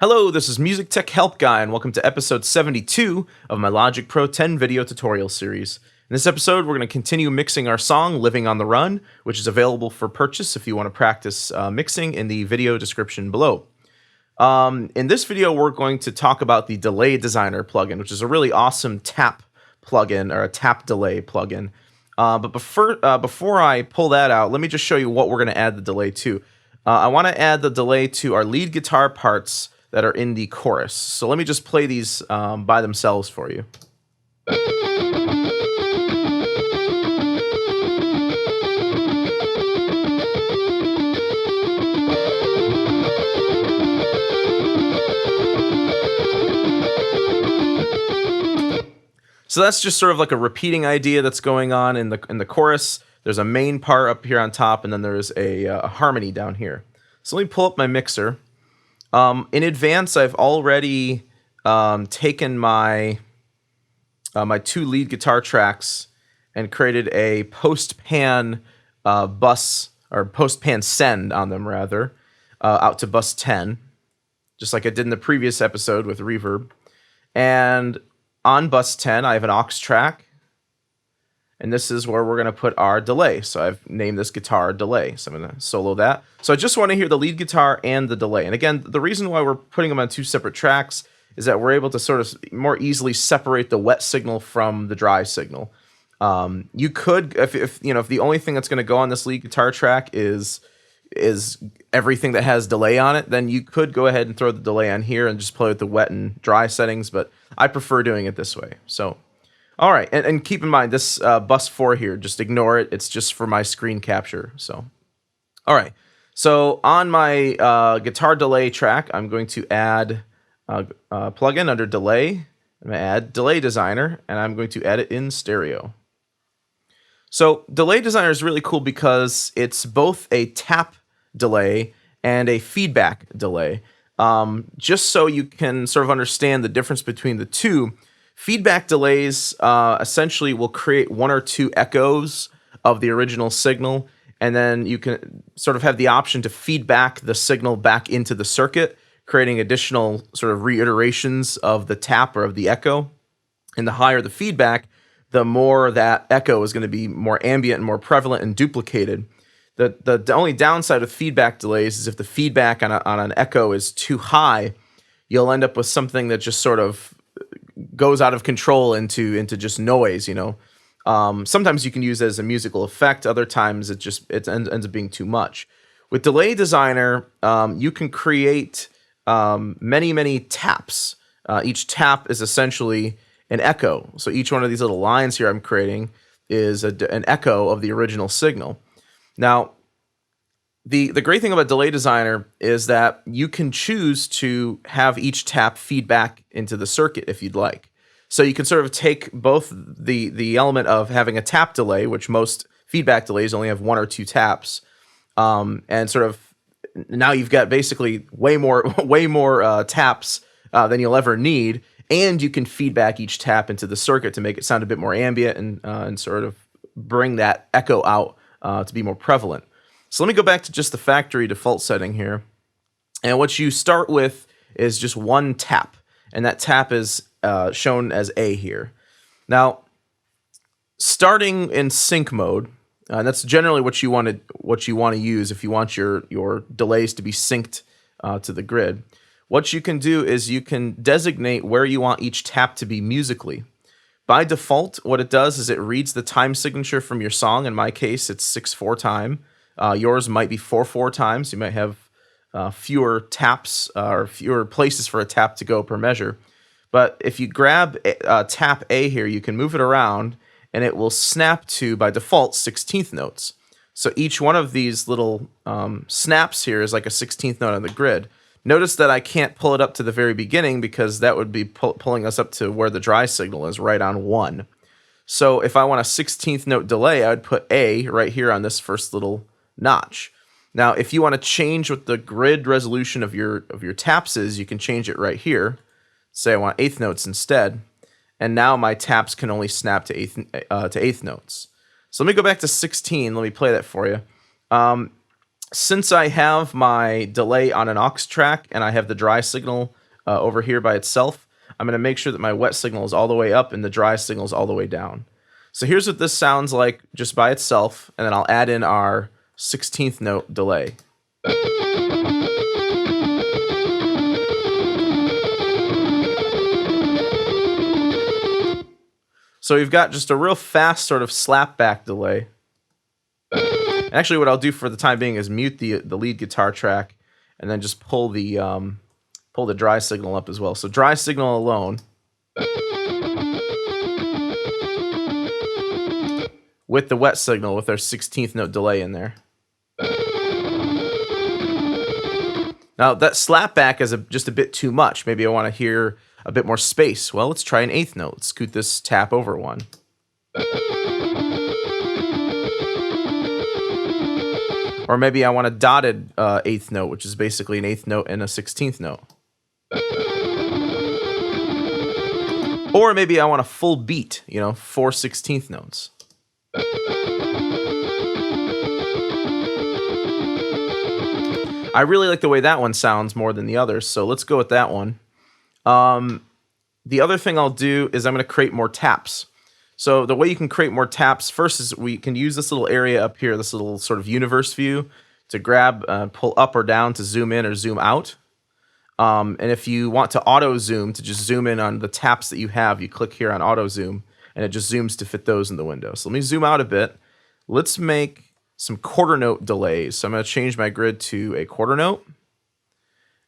Hello, this is MusicTechHelpGuy, and welcome to episode 72 of my Logic Pro 10 video tutorial series. In this episode, we're going to continue mixing our song, Living on the Run, which is available for purchase if you want to practice mixing in the video description below. In this video, we're going to talk about the Delay Designer plugin, which is a really awesome tap plugin, or a tap delay plugin. But before I pull that out, let me just show you what we're going to add the delay to. I want to add the delay to our lead guitar parts that are in the chorus. So let me just play these by themselves for you. So that's just sort of like a repeating idea that's going on in the chorus. There's a main part up here on top, and then there's a harmony down here. So let me pull up my mixer. In advance, I've already taken my my two lead guitar tracks and created a post-pan bus, or post-pan send on them, rather, out to bus 10, just like I did in the previous episode with reverb. And on bus 10, I have an aux track, and this is where we're going to put our delay. So I've named this guitar delay. So I'm going to solo that. So I just want to hear the lead guitar and the delay. And again, the reason why we're putting them on two separate tracks is that we're able to sort of more easily separate the wet signal from the dry signal. You could, if the only thing that's going to go on this lead guitar track is everything that has delay on it, then you could go ahead and throw the delay on here and just play with the wet and dry settings. But I prefer doing it this way. So. All right, and keep in mind, this bus 4 here, just ignore it. It's just for my screen capture. So, all right. So on my guitar delay track, I'm going to add a plugin under delay. I'm going to add Delay Designer, and I'm going to add it in stereo. So Delay Designer is really cool because it's both a tap delay and a feedback delay. Just so you can sort of understand the difference between the two, feedback delays essentially will create one or two echoes of the original signal, and then you can sort of have the option to feedback the signal back into the circuit, creating additional sort of reiterations of the tap or of the echo. And the higher the feedback, the more that echo is going to be more ambient and more prevalent and duplicated. The only downside of feedback delays is if the feedback on an echo is too high, you'll end up with something that just sort of goes out of control into just noise, Sometimes you can use it as a musical effect. Other times it ends up being too much. With Delay Designer, you can create many taps. Each tap is essentially an echo. So each one of these little lines here I'm creating is an echo of the original signal. Now, the great thing about Delay Designer is that you can choose to have each tap feedback into the circuit if you'd like. So you can sort of take both the element of having a tap delay, which most feedback delays only have one or two taps, and sort of now you've got basically way more taps than you'll ever need, and you can feedback each tap into the circuit to make it sound a bit more ambient and sort of bring that echo out to be more prevalent. So let me go back to just the factory default setting here. And what you start with is just one tap. And that tap is shown as A here. Now, starting in sync mode, and that's generally what you want to use if you want your delays to be synced to the grid. What you can do is you can designate where you want each tap to be musically. By default, what it does is it reads the time signature from your song. In my case, it's 6/4 time. Yours might be 4/4 times. You might have fewer taps or fewer places for a tap to go per measure. But if you grab tap A here, you can move it around, and it will snap to, by default, 16th notes. So each one of these little snaps here is like a 16th note on the grid. Notice that I can't pull it up to the very beginning because that would be pulling us up to where the dry signal is, right on 1. So if I want a 16th note delay, I would put A right here on this first little notch. Now, if you want to change what the grid resolution of your taps is, you can change it right here. Say I want 8th notes instead, and now my taps can only snap to 8th notes. So let me go back to 16. Let me play that for you. Since I have my delay on an aux track and I have the dry signal over here by itself, I'm going to make sure that my wet signal is all the way up and the dry signal is all the way down. So here's what this sounds like just by itself, and then I'll add in our 16th note delay. So we've got just a real fast sort of slapback delay. Actually, what I'll do for the time being is mute the lead guitar track and then just pull the dry signal up as well. So dry signal alone with the wet signal with our 16th note delay in there. Now that slapback is just a bit too much. Maybe I want to hear a bit more space. Well, let's try an 8th note. Let's scoot this tap over one. Or maybe I want a dotted 8th note, which is basically an 8th note and a 16th note. Or maybe I want a full beat, 4 16th notes. I really like the way that one sounds more than the others, so let's go with that one. The other thing I'll do is I'm going to create more taps. So the way you can create more taps first is we can use this little area up here, this little sort of universe view, to grab, pull up or down to zoom in or zoom out. And if you want to auto zoom, to just zoom in on the taps that you have, you click here on auto zoom, and it just zooms to fit those in the window. So let me zoom out a bit. Let's make some quarter note delays. So I'm going to change my grid to a quarter note.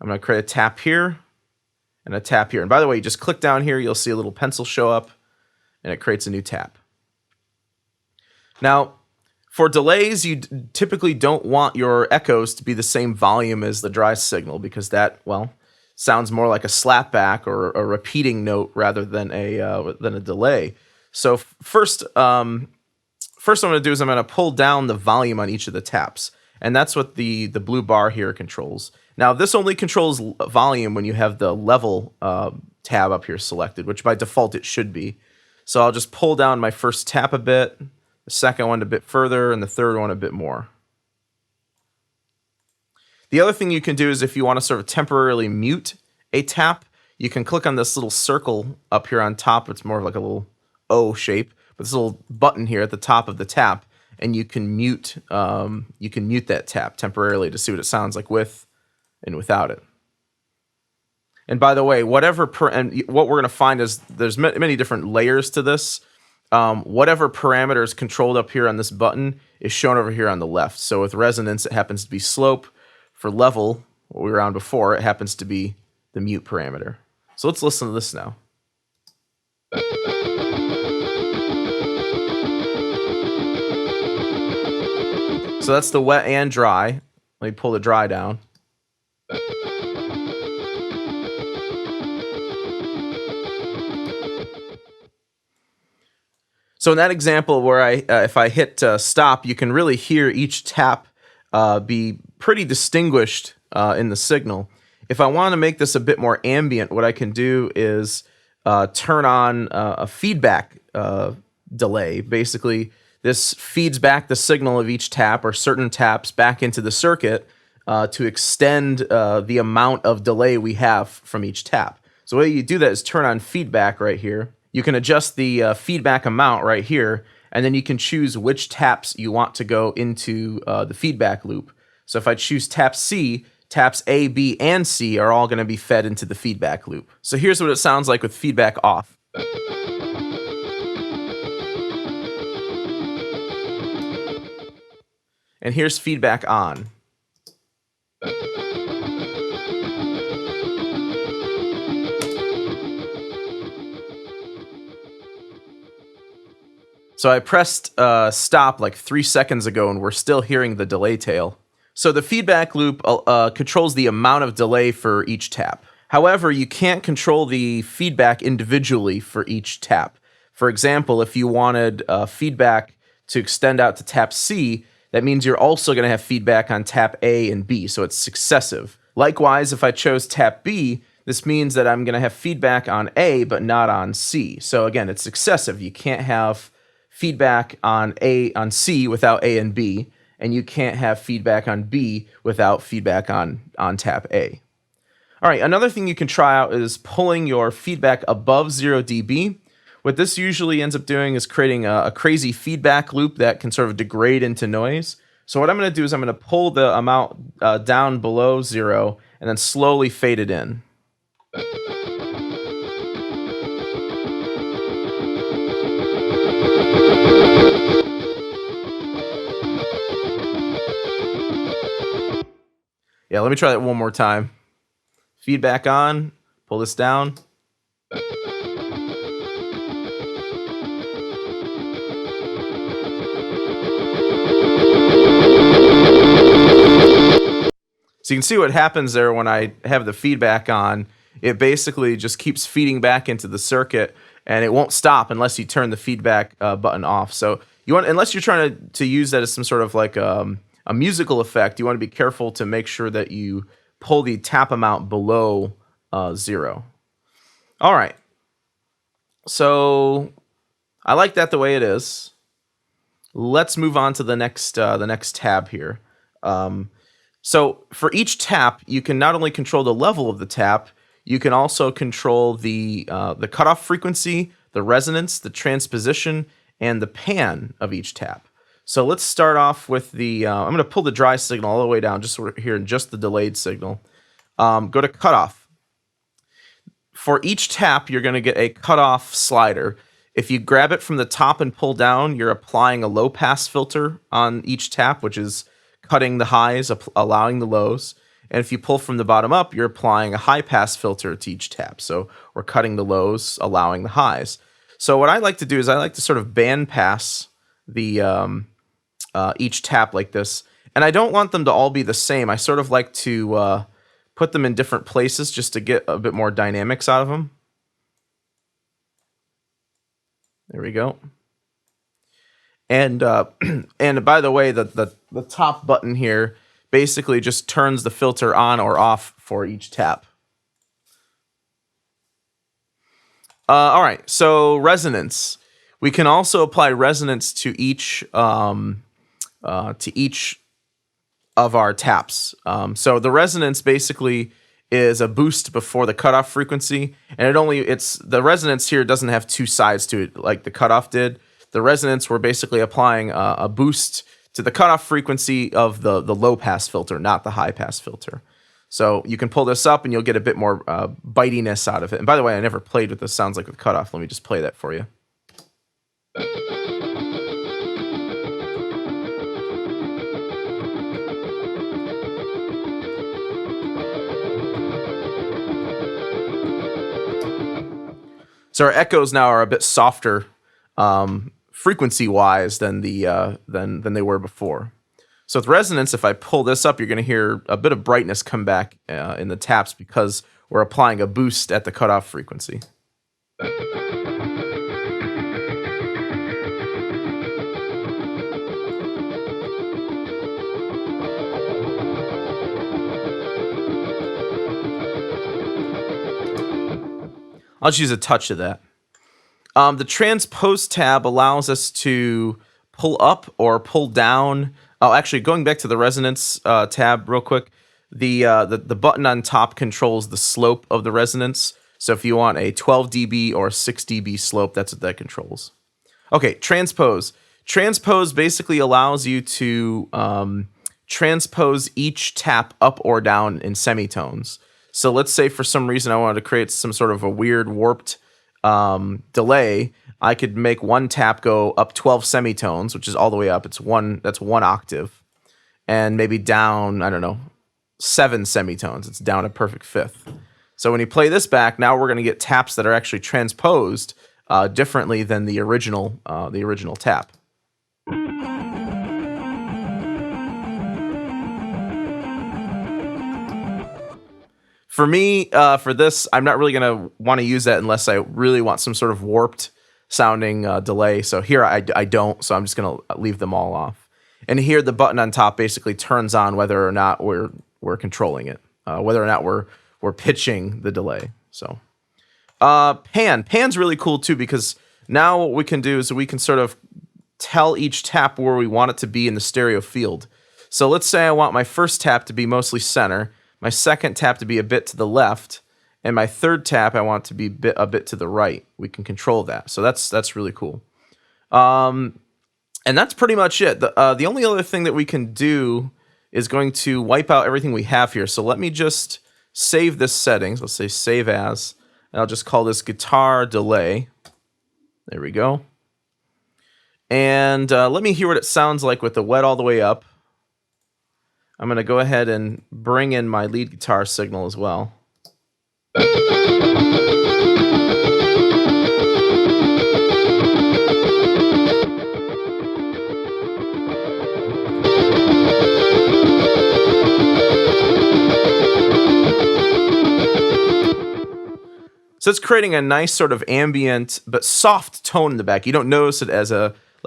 I'm going to create a tap here and a tap here. And by the way, you just click down here, you'll see a little pencil show up, and it creates a new tap. Now, for delays, you typically don't want your echoes to be the same volume as the dry signal because that, well, sounds more like a slapback or a repeating note rather than a delay. So first I'm going to do is I'm going to pull down the volume on each of the taps, and that's what the blue bar here controls. Now, this only controls volume when you have the level tab up here selected, which by default it should be. So I'll just pull down my first tap a bit, the second one a bit further, and the third one a bit more. The other thing you can do is if you want to sort of temporarily mute a tap, you can click on this little circle up here on top. It's more of like a little O shape, but this little button here at the top of the tap, and you can mute that tap temporarily to see what it sounds like with and without it. And by the way, what we're going to find is there's many different layers to this. Whatever parameter is controlled up here on this button is shown over here on the left. So with resonance, it happens to be slope. For level, what we were on before, it happens to be the mute parameter. So let's listen to this now. So that's the wet and dry. Let me pull the dry down. So in that example where if I hit stop, you can really hear each tap be pretty distinguished in the signal. If I want to make this a bit more ambient, what I can do is turn on a feedback delay. Basically, this feeds back the signal of each tap or certain taps back into the circuit to extend the amount of delay we have from each tap. So the way you do that is turn on feedback right here. You can adjust the feedback amount right here, and then you can choose which taps you want to go into the feedback loop. So if I choose tap C, taps A, B, and C are all going to be fed into the feedback loop. So here's what it sounds like with feedback off. And here's feedback on. So I pressed stop like 3 seconds ago, and we're still hearing the delay tail. So the feedback loop controls the amount of delay for each tap. However, you can't control the feedback individually for each tap. For example, if you wanted feedback to extend out to tap C, that means you're also going to have feedback on tap A and B, so it's successive. Likewise, if I chose tap B, this means that I'm going to have feedback on A, but not on C. So again, it's successive. You can't have feedback on C without A and B, and you can't have feedback on B without feedback on tap A. All right, another thing you can try out is pulling your feedback above 0 dB. What this usually ends up doing is creating a crazy feedback loop that can sort of degrade into noise. So what I'm going to do is I'm going to pull the amount down below 0 and then slowly fade it in. Yeah, let me try that one more time. Feedback on, pull this down. So you can see what happens there when I have the feedback on. It basically just keeps feeding back into the circuit, and it won't stop unless you turn the feedback button off. So you want, unless you're trying to use that as some sort of like a musical effect, you want to be careful to make sure that you pull the tap amount below 0. All right. So I like that the way it is. Let's move on to the next tab here. So for each tap, you can not only control the level of the tap, you can also control the cutoff frequency, the resonance, the transposition, and the pan of each tap. So let's start off with the, I'm going to pull the dry signal all the way down, just so we're hearing just the delayed signal. Go to cutoff. For each tap, you're going to get a cutoff slider. If you grab it from the top and pull down, you're applying a low pass filter on each tap, which is cutting the highs, allowing the lows. And if you pull from the bottom up, you're applying a high pass filter to each tap. So we're cutting the lows, allowing the highs. So what I like to do is I like to sort of band pass the each tap like this. And I don't want them to all be the same. I sort of like to put them in different places just to get a bit more dynamics out of them. There we go. And and by the way, the top button here basically just turns the filter on or off for each tap. All right, so resonance. We can also apply resonance to each of our taps. So the resonance basically is a boost before the cutoff frequency, and the resonance here doesn't have two sides to it like the cutoff did. The resonance, we're basically applying a boost to the cutoff frequency of the low pass filter, not the high pass filter. So you can pull this up and you'll get a bit more bitiness out of it. And by the way, I never played what this sounds like with cutoff. Let me just play that for you. So our echoes now are a bit softer frequency-wise than than they were before. So with resonance, if I pull this up, you're going to hear a bit of brightness come back in the taps because we're applying a boost at the cutoff frequency. I'll just use a touch of that. The transpose tab allows us to pull up or pull down. Oh, actually, going back to the resonance tab real quick, the button on top controls the slope of the resonance. So if you want a 12 dB or 6 dB slope, that's what that controls. Okay, transpose. Transpose basically allows you to transpose each tap up or down in semitones. So let's say for some reason I wanted to create some sort of a weird warped delay. I could make one tap go up 12 semitones, which is all the way up. That's one octave. And maybe down, I don't know, 7 semitones. It's down a perfect fifth. So when you play this back, now we're going to get taps that are actually transposed differently than the original tap. For me, for this, I'm not really going to want to use that unless I really want some sort of warped sounding delay. So here I don't, so I'm just going to leave them all off. And here the button on top basically turns on whether or not we're controlling it, whether or not we're pitching the delay. So pan's really cool too, because now what we can do is we can sort of tell each tap where we want it to be in the stereo field. So let's say I want my first tap to be mostly center, my second tap to be a bit to the left, and my third tap I want to be a bit to the right. We can control that. So that's really cool. And that's pretty much it. The only other thing that we can do is going to wipe out everything we have here. So let me just save this settings. Let's say save as, and I'll just call this guitar delay. There we go. And let me hear what it sounds like with the wet all the way up. I'm going to go ahead and bring in my lead guitar signal as well. So it's creating a nice sort of ambient but soft tone in the back. You don't notice it as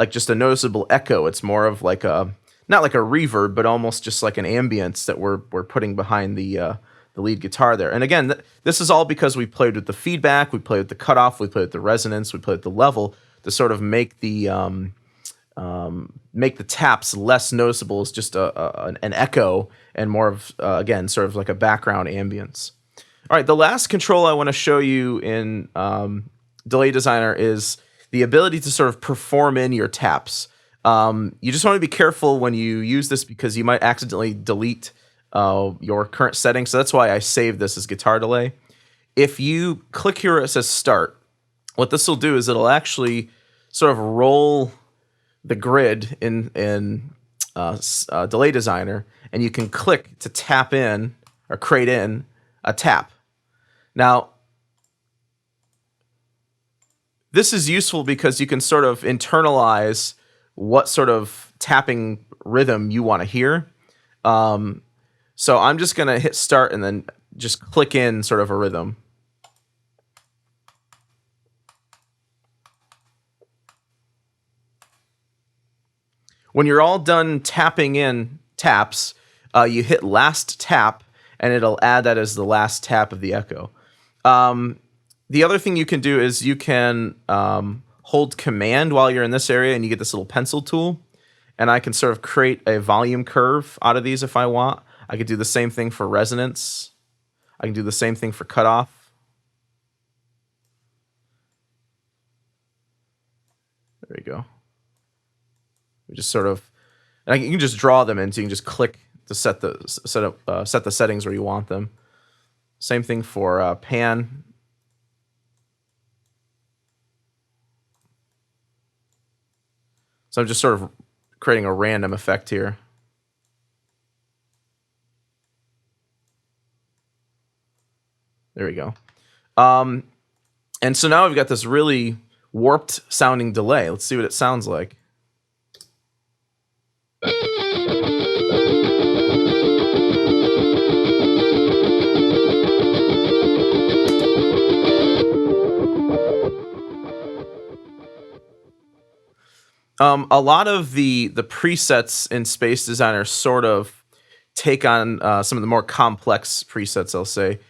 just a noticeable echo. It's more of like a, not like a reverb, but almost just like an ambience that we're putting behind the lead guitar there. And again, this is all because we played with the feedback, we played with the cutoff, we played with the resonance, we played with the level to sort of make the taps less noticeable as just an echo and more of again sort of like a background ambience. All right, the last control I want to show you in Delay Designer is the ability to sort of perform in your taps. You just want to be careful when you use this because you might accidentally delete your current settings. So that's why I saved this as guitar delay. If you click here where it says start, what this will do is it'll actually sort of roll the grid in Delay Designer, and you can click to tap in or create in a tap. Now, this is useful because you can sort of internalize what sort of tapping rhythm you want to hear. So I'm just going to hit start and then just click in sort of a rhythm. When you're all done tapping in taps, you hit last tap, and it'll add that as the last tap of the echo. The other thing you can do is you can hold command while you're in this area, and you get this little pencil tool, and I can sort of create a volume curve out of these if I want. I could do the same thing for resonance. I can do the same thing for cutoff. There you go. We just sort of, and you can just draw them in, so you can just click to set the settings where you want them. Same thing for pan. So I'm just sort of creating a random effect here. There we go. And so now we've got this really warped sounding delay. Let's see what it sounds like. A lot of the presets in Space Designer sort of take on some of the more complex presets, I'll say,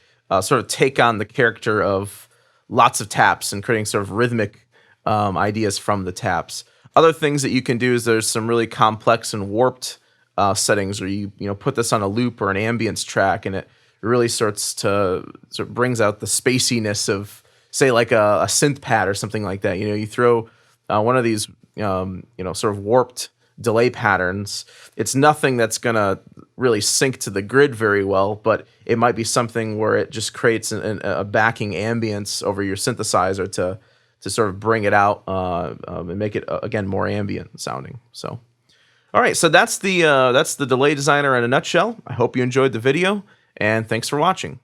sort of take on the character of lots of taps and creating sort of rhythmic ideas from the taps. Other things that you can do is there's some really complex and warped settings where you put this on a loop or an ambience track, and it really sort of brings out the spaciness of, say, like a synth pad or something like that. You throw one of these sort of warped delay patterns. It's nothing that's gonna really sync to the grid very well, but it might be something where it just creates a backing ambience over your synthesizer to sort of bring it out and make it again more ambient sounding. So, all right, so that's the Delay Designer in a nutshell. I hope you enjoyed the video, and thanks for watching.